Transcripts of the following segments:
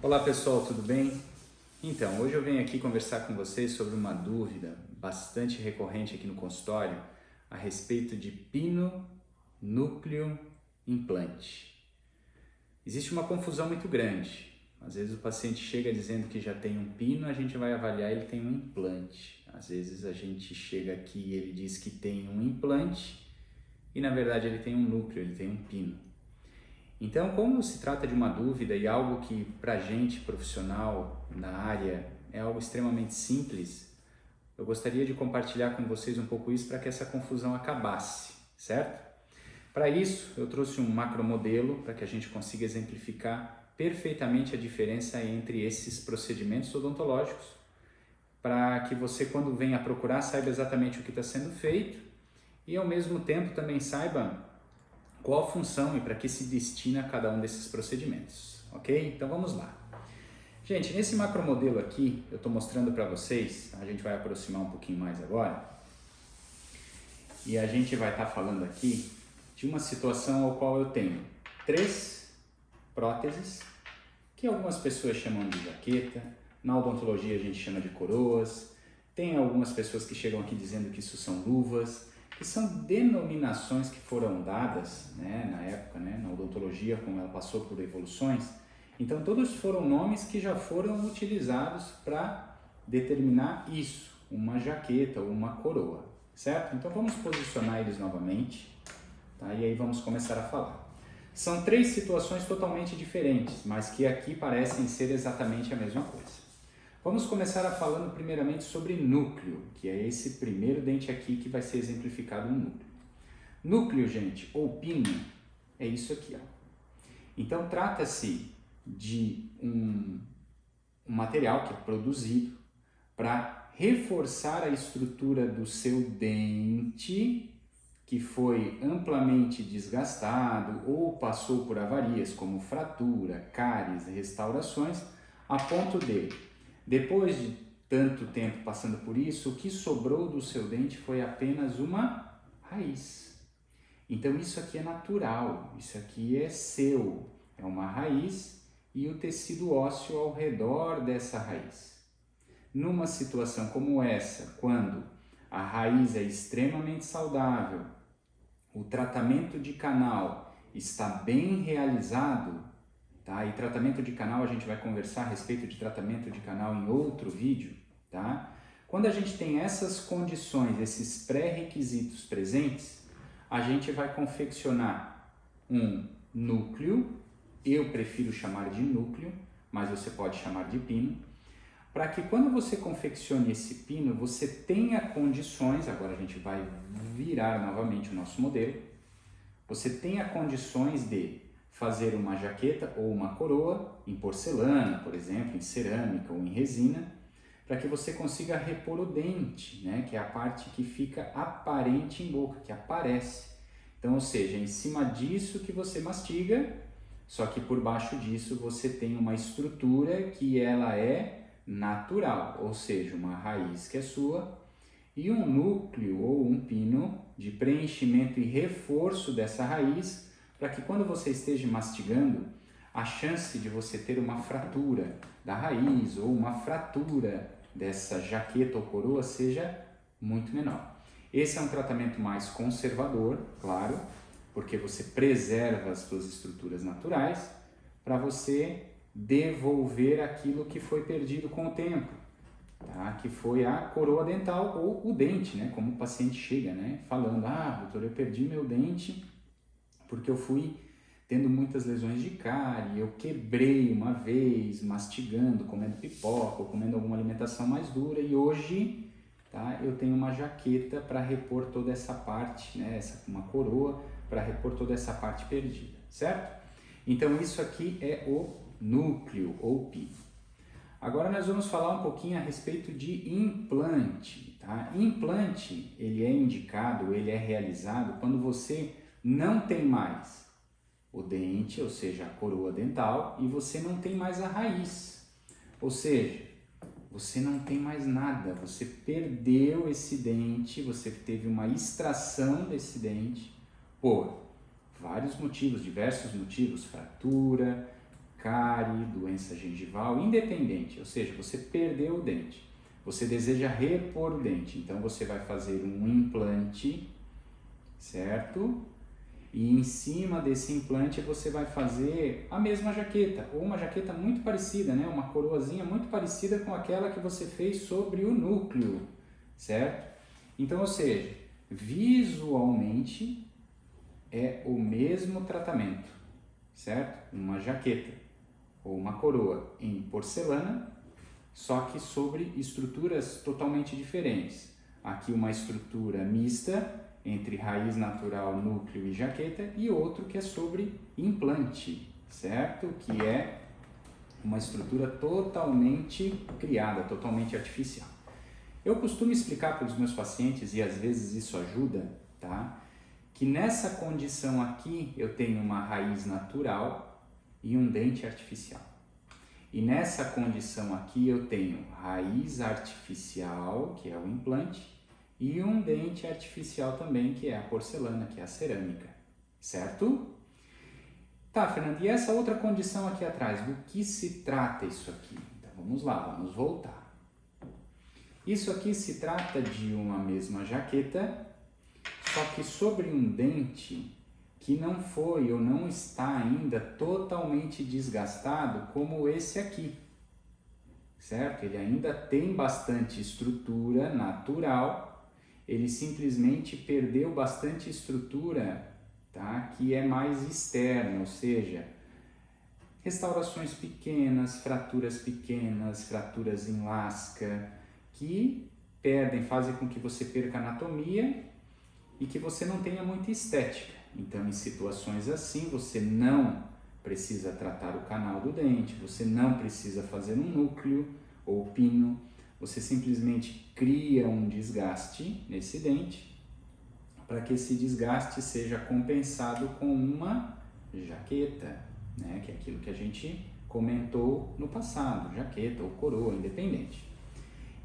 Olá pessoal, tudo bem? Então, hoje eu venho aqui conversar com vocês sobre uma dúvida bastante recorrente aqui no consultório a respeito de pino, núcleo, implante. Existe uma confusão muito grande. Às vezes o paciente chega dizendo que já tem um pino, a gente vai avaliar ele tem um implante. Às vezes a gente chega aqui e ele diz que tem um implante e na verdade ele tem um núcleo, ele tem um pino. Então, como se trata de uma dúvida e algo que para a gente profissional na área é algo extremamente simples, eu gostaria de compartilhar com vocês um pouco isso para que essa confusão acabasse, certo? Para isso, eu trouxe um macromodelo para que a gente consiga exemplificar perfeitamente a diferença entre esses procedimentos odontológicos, para que você, quando venha procurar, saiba exatamente o que está sendo feito e, ao mesmo tempo, também saiba qual a função e para que se destina cada um desses procedimentos, ok? Então vamos lá. Gente, nesse macromodelo aqui, eu estou mostrando para vocês, a gente vai aproximar um pouquinho mais agora, e a gente vai estar falando aqui de uma situação ao qual eu tenho 3 próteses, que algumas pessoas chamam de jaqueta, na odontologia a gente chama de coroas, tem algumas pessoas que chegam aqui dizendo que isso são luvas, que são denominações que foram dadas, né, na época, né, na odontologia, como ela passou por evoluções. Então, todos foram nomes que já foram utilizados para determinar isso, uma jaqueta ou uma coroa, certo? Então, vamos posicionar eles novamente, tá? E aí vamos começar a falar. São 3 situações totalmente diferentes, mas que aqui parecem ser exatamente a mesma coisa. Vamos começar falando primeiramente sobre núcleo, que é esse primeiro dente aqui que vai ser exemplificado no núcleo. Núcleo, gente, ou pino, é isso aqui, ó. Então, trata-se de um material que é produzido para reforçar a estrutura do seu dente, que foi amplamente desgastado ou passou por avarias como fratura, cáries, restaurações, a ponto de, depois de tanto tempo passando por isso, o que sobrou do seu dente foi apenas uma raiz. Então isso aqui é natural, isso aqui é seu, é uma raiz e o tecido ósseo ao redor dessa raiz. Numa situação como essa, quando a raiz é extremamente saudável, o tratamento de canal está bem realizado, tá? E tratamento de canal, a gente vai conversar a respeito de tratamento de canal em outro vídeo, tá? Quando a gente tem essas condições, esses pré-requisitos presentes, a gente vai confeccionar um núcleo, eu prefiro chamar de núcleo, mas você pode chamar de pino, para que quando você confeccione esse pino, você tenha condições, agora a gente vai virar novamente o nosso modelo, você tenha condições de fazer uma jaqueta ou uma coroa em porcelana, por exemplo, em cerâmica ou em resina, para que você consiga repor o dente, né, que é a parte que fica aparente em boca, que aparece. Então, ou seja, em cima disso que você mastiga, só que por baixo disso você tem uma estrutura que ela é natural, ou seja, uma raiz que é sua, e um núcleo ou um pino de preenchimento e reforço dessa raiz, para que quando você esteja mastigando, a chance de você ter uma fratura da raiz ou uma fratura dessa jaqueta ou coroa seja muito menor. Esse é um tratamento mais conservador, claro, porque você preserva as suas estruturas naturais para você devolver aquilo que foi perdido com o tempo, tá? Que foi a coroa dental ou o dente, né? Como o paciente chega, né? Falando, doutor, eu perdi meu dente porque eu fui tendo muitas lesões de cárie, eu quebrei uma vez mastigando, comendo pipoca ou comendo alguma alimentação mais dura e hoje, tá, eu tenho uma jaqueta para repor toda essa parte, né, uma coroa para repor toda essa parte perdida, certo? Então isso aqui é o núcleo ou pino. Agora nós vamos falar um pouquinho a respeito de implante, tá? Implante, ele é indicado, ele é realizado quando você não tem mais o dente, ou seja, a coroa dental, e você não tem mais a raiz, ou seja, você não tem mais nada, você perdeu esse dente, você teve uma extração desse dente por vários motivos, diversos motivos, fratura, cárie, doença gengival, gengival independente, ou seja, você perdeu o dente, você deseja repor o dente, então você vai fazer um implante, certo? E em cima desse implante você vai fazer a mesma jaqueta, ou uma jaqueta muito parecida, né? Uma coroazinha muito parecida com aquela que você fez sobre o núcleo, certo? Então, ou seja, visualmente é o mesmo tratamento, certo? Uma jaqueta ou uma coroa em porcelana, só que sobre estruturas totalmente diferentes. Aqui uma estrutura mista entre raiz natural, núcleo e jaqueta, e outro que é sobre implante, certo? Que é uma estrutura totalmente criada, totalmente artificial. Eu costumo explicar para os meus pacientes, e às vezes isso ajuda, tá? Que nessa condição aqui eu tenho uma raiz natural e um dente artificial. E nessa condição aqui eu tenho raiz artificial, que é o implante, e um dente artificial também, que é a porcelana, que é a cerâmica, certo? Tá, Fernando, e essa outra condição aqui atrás, do que se trata isso aqui? Então vamos lá, vamos voltar. Isso aqui se trata de uma mesma jaqueta, só que sobre um dente que não foi ou não está ainda totalmente desgastado como esse aqui, certo? Ele ainda tem bastante estrutura natural, ele simplesmente perdeu bastante estrutura, tá? Que é mais externa, ou seja, restaurações pequenas, fraturas em lasca, que fazem com que você perca anatomia e que você não tenha muita estética. Então, em situações assim, você não precisa tratar o canal do dente, você não precisa fazer um núcleo ou pino, você simplesmente cria um desgaste nesse dente para que esse desgaste seja compensado com uma jaqueta, né? Que é aquilo que a gente comentou no passado, jaqueta ou coroa, independente.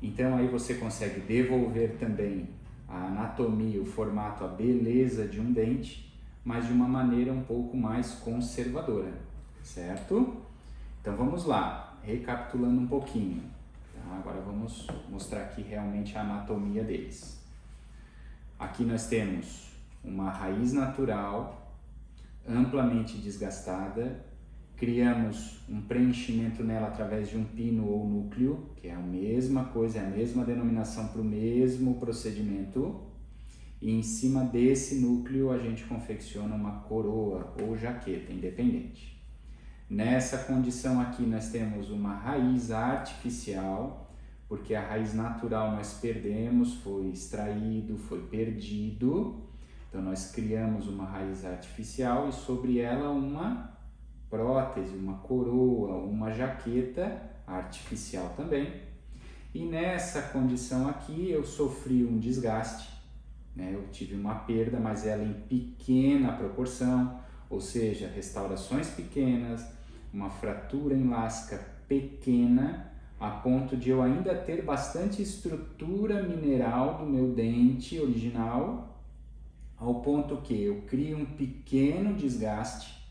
Então aí você consegue devolver também a anatomia, o formato, a beleza de um dente, mas de uma maneira um pouco mais conservadora, certo? Então vamos lá, recapitulando um pouquinho. Tá? Agora vamos mostrar aqui realmente a anatomia deles. Aqui nós temos uma raiz natural, amplamente desgastada, criamos um preenchimento nela através de um pino ou núcleo, que é a mesma coisa, é a mesma denominação para o mesmo procedimento, e em cima desse núcleo a gente confecciona uma coroa ou jaqueta independente. Nessa condição aqui nós temos uma raiz artificial, porque a raiz natural nós perdemos, foi extraído, foi perdido, então nós criamos uma raiz artificial e sobre ela uma prótese, uma coroa, uma jaqueta artificial também. E nessa condição aqui eu sofri um desgaste, né? Eu tive uma perda, mas ela em pequena proporção, ou seja, restaurações pequenas, uma fratura em lasca pequena, a ponto de eu ainda ter bastante estrutura mineral do meu dente original, ao ponto que eu crio um pequeno desgaste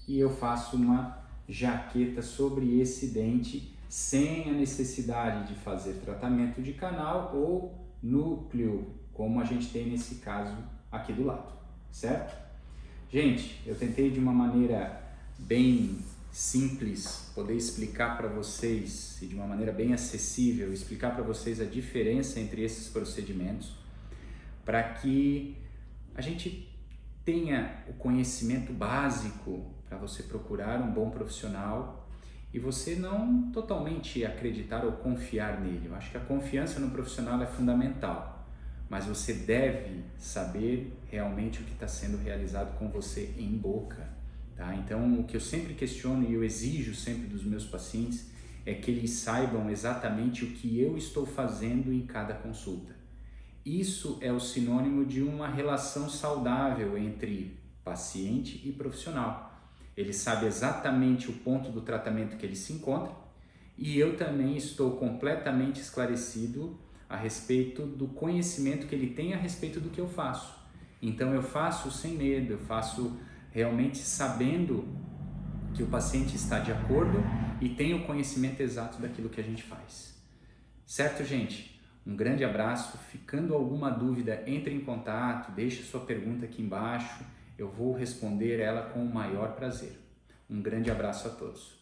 e eu faço uma jaqueta sobre esse dente sem a necessidade de fazer tratamento de canal ou núcleo, como a gente tem nesse caso aqui do lado, certo? Gente, eu tentei de uma maneira bem simples poder explicar para vocês e de uma maneira bem acessível, explicar para vocês a diferença entre esses procedimentos, para que a gente tenha o conhecimento básico para você procurar um bom profissional e você não totalmente acreditar ou confiar nele. Eu acho que a confiança no profissional é fundamental, mas você deve saber realmente o que está sendo realizado com você em boca, tá? Então, o que eu sempre questiono e eu exijo sempre dos meus pacientes é que eles saibam exatamente o que eu estou fazendo em cada consulta. Isso é o sinônimo de uma relação saudável entre paciente e profissional. Ele sabe exatamente o ponto do tratamento que ele se encontra e eu também estou completamente esclarecido a respeito do conhecimento que ele tem a respeito do que eu faço. Então eu faço sem medo, eu faço realmente sabendo que o paciente está de acordo e tem o conhecimento exato daquilo que a gente faz. Certo, gente? Um grande abraço. Ficando alguma dúvida, entre em contato, deixe sua pergunta aqui embaixo. Eu vou responder ela com o maior prazer. Um grande abraço a todos.